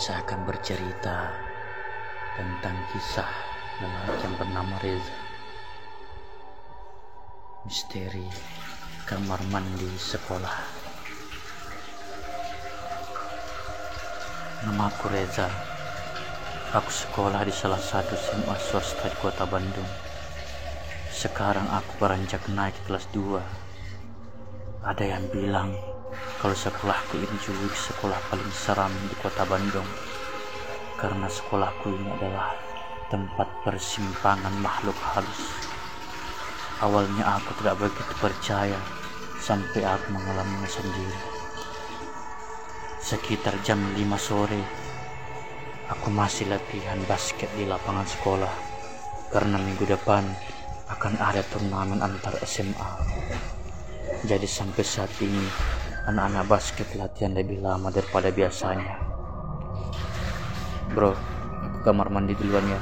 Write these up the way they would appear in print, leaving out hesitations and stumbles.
Saya akan bercerita tentang kisah lelaki yang bernama Reza. Misteri kamar mandi sekolah. Namaku Reza. Aku sekolah di salah satu SMA swasta di kota Bandung. Sekarang aku beranjak naik kelas 2. Ada yang bilang kalau sekolahku ini juga sekolah paling seram di kota Bandung, karena sekolahku ini adalah tempat persimpangan makhluk halus. Awalnya aku tidak begitu percaya sampai aku mengalaminya sendiri. Sekitar jam 5 sore, aku masih latihan basket di lapangan sekolah karena minggu depan akan ada turnamen antar SMA. Jadi sampai saat ini anak-anak basket latihan lebih lama daripada biasanya. Bro, aku kamar mandi duluan ya,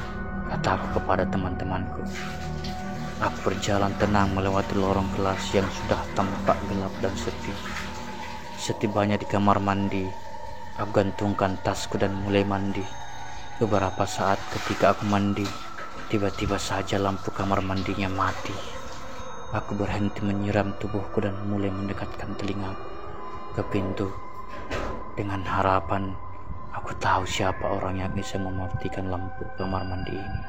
kataku kepada teman-temanku. Aku berjalan tenang melewati lorong kelas yang sudah tampak gelap dan sepi. Setibanya di kamar mandi, aku gantungkan tasku dan mulai mandi. Beberapa saat ketika aku mandi, tiba-tiba saja lampu kamar mandinya mati. Aku berhenti menyiram tubuhku dan mulai mendekatkan telingaku ke pintu dengan harapan aku tahu siapa orang yang bisa mematikan lampu kamar mandi ini.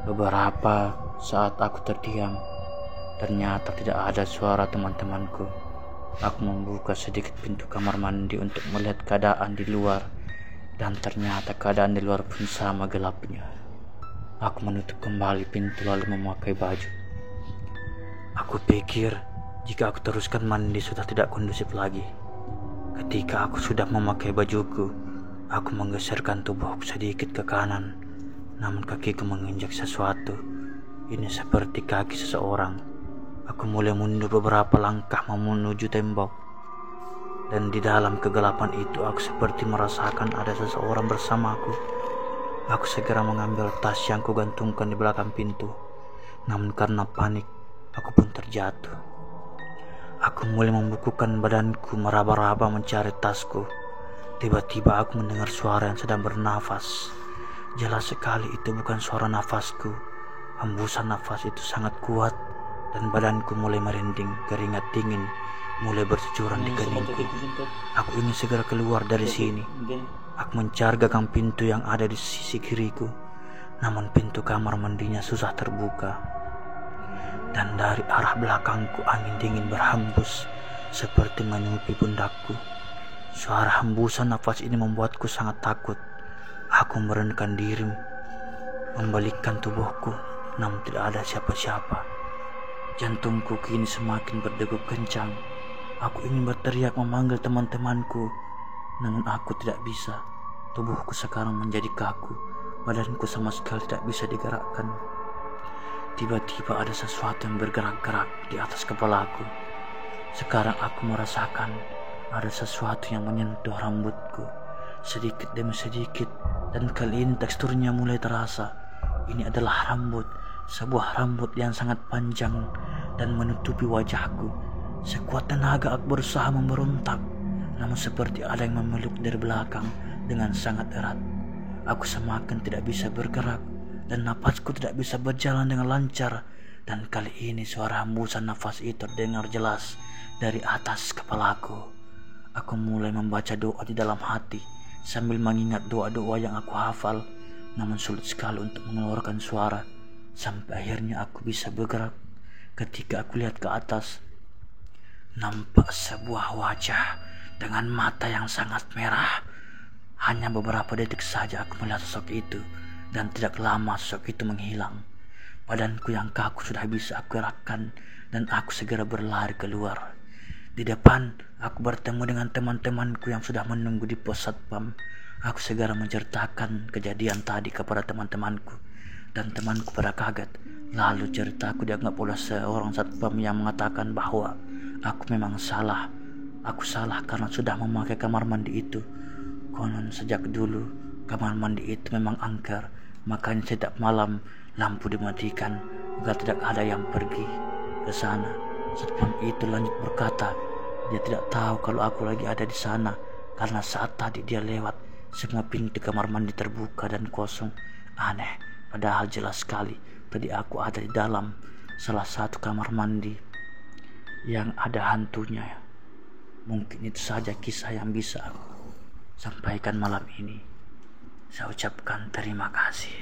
Beberapa saat aku terdiam, ternyata tidak ada suara teman-temanku. Aku membuka sedikit pintu kamar mandi untuk melihat keadaan di luar, dan ternyata keadaan di luar pun sama gelapnya. Aku menutup kembali pintu lalu memakai baju. Aku pikir jika aku teruskan mandi sudah tidak kondusif lagi. Ketika aku sudah memakai bajuku, aku menggeserkan tubuhku sedikit ke kanan, namun kakiku menginjak sesuatu. Ini seperti kaki seseorang. Aku mulai mundur beberapa langkah menuju tembok, dan di dalam kegelapan itu aku seperti merasakan ada seseorang bersamaku. Aku segera mengambil tas yang kugantungkan di belakang pintu, namun karena panik aku pun terjatuh. Aku mulai membukukan badanku meraba-raba mencari tasku. Tiba-tiba aku mendengar suara yang sedang bernafas. Jelas sekali itu bukan suara nafasku. Hembusan nafas itu sangat kuat dan badanku mulai merinding. Keringat dingin mulai bercucuran di keningku. Aku ingin segera keluar dari sini. Aku mencari gagang pintu yang ada di sisi kiriku, namun pintu kamar mandinya susah terbuka. Dan dari arah belakangku angin dingin berhembus seperti menyupi pundakku. Suara hembusan nafas ini membuatku sangat takut. Aku merendahkan diri, membalikkan tubuhku, namun tidak ada siapa-siapa. Jantungku kini semakin berdegup kencang. Aku ingin berteriak memanggil teman-temanku, namun aku tidak bisa. Tubuhku sekarang menjadi kaku, badanku sama sekali tidak bisa digerakkan. Tiba-tiba ada sesuatu yang bergerak-gerak di atas kepalaku. Sekarang aku merasakan ada sesuatu yang menyentuh rambutku sedikit demi sedikit, dan kali ini teksturnya mulai terasa. Ini adalah rambut, sebuah rambut yang sangat panjang dan menutupi wajahku. Sekuat tenaga aku berusaha memberontak, namun seperti ada yang memeluk dari belakang dengan sangat erat. Aku semakin tidak bisa bergerak dan napasku tidak bisa berjalan dengan lancar. Dan kali ini suara hembusan nafas itu terdengar jelas dari atas kepalaku. Aku mulai membaca doa di dalam hati sambil mengingat doa-doa yang aku hafal, namun sulit sekali untuk mengeluarkan suara. Sampai akhirnya aku bisa bergerak. Ketika aku lihat ke atas, nampak sebuah wajah dengan mata yang sangat merah. Hanya beberapa detik saja aku melihat sosok itu, dan tidak lama sosok itu menghilang. Badanku yang kaku sudah bisa aku gerakkan, dan aku segera berlari keluar. Di depan, aku bertemu dengan teman-temanku yang sudah menunggu di pos satpam. Aku segera menceritakan kejadian tadi kepada teman-temanku, dan temanku pada kaget. Lalu ceritaku dianggap oleh seorang satpam yang mengatakan bahwa aku memang salah. Aku salah karena sudah memakai kamar mandi itu. Konon sejak dulu kamar mandi itu memang angker, makanya setiap malam lampu dimatikan agar tidak ada yang pergi ke sana. Satpam itu lanjut berkata, dia tidak tahu kalau aku lagi ada di sana karena saat tadi dia lewat, Semua pintu kamar mandi terbuka dan kosong. Aneh, padahal jelas sekali tadi aku ada di dalam salah satu kamar mandi yang ada hantunya. Mungkin itu saja kisah yang bisa aku sampaikan malam ini. Saya ucapkan terima kasih.